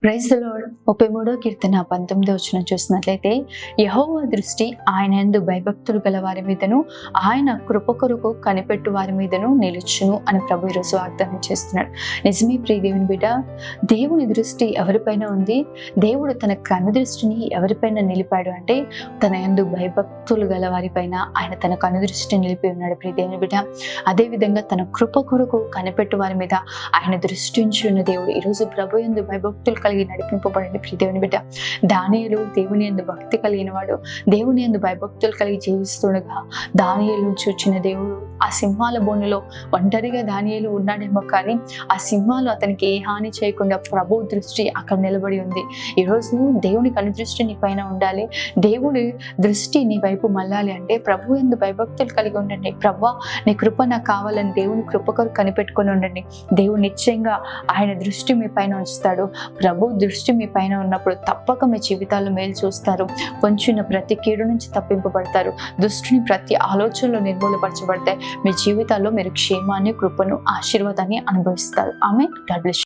Praise the lord. 33వ కీర్తన 19వ వచనం చూసినట్లయితే, యెహోవా దృష్టి ఆయన యందు భయభక్తులు గల వారి మీదను ఆయన కృప కొరకు కనిపెట్టు వారి మీదను నిలుచును అని ప్రభు ఈరోజు వాగ్దానం చేస్తున్నాడు. నిజమే ప్రియ దేవుని బిడ్డ, దేవుని దృష్టి ఎవరిపైన ఉంది? దేవుడు తన కను దృష్టిని ఎవరిపైన నిలిపాడు అంటే తన యందు భయభక్తులు గల వారిపైన ఆయన తన కను దృష్టిని నిలిపి ఉన్నాడు ప్రియ దేవుని బిడ్డ. అదేవిధంగా తన కృప కొరకు కనిపెట్టు వారి మీద ఆయన దృష్టించి ఉన్న దేవుడు ఈరోజు ప్రభు యందు భయభక్తులు కలిగి నడిపింపబడండి ప్రియ దేవుని బిడ్డ. దానియేలు దేవుని యందు భక్తి కలిగిన వాడు, దేవుని యందు భయభక్తులు కలిగి జీవిస్తుండగా దానియేలు చూచిన దేవుడు ఆ సింహాల బోనులో ఒంటరిగా దానియేలు ఉన్నాడేమో కానీ ఆ సింహాలు అతనికి ఏ హాని చేయకుండా ప్రభు దృష్టి అక్కడ నిలబడి ఉంది. ఈరోజు దేవుని కను దృష్టి నీ పైన ఉండాలి, దేవుడి దృష్టి నీ వైపు మళ్ళాలి అంటే ప్రభు యందు భయభక్తులు కలిగి ఉండండి. ప్రభువా నీ కృప నాకు కావాలని దేవుని కృప కొరకు కనిపెట్టుకొని ఉండండి. దేవుడు నిశ్చయంగా ఆయన దృష్టి మీ పైన ఉంచుతాడు. ప్రభు దృష్టి మీ పైన ఉన్నప్పుడు తప్పక మీ జీవితాల్లో మేలు చూస్తారు. పొంచిన ప్రతి కీడు నుంచి తప్పింపబడతారు. దుష్టుని ప్రతి ఆలోచనలు నిర్మూలపరచబడతాయి. మీ జీవితాల్లో మీరు క్షేమాన్ని, కృపను, ఆశీర్వాదాన్ని అనుభవిస్తారు. ఆమె గాడ్ బ్లెస్ యు.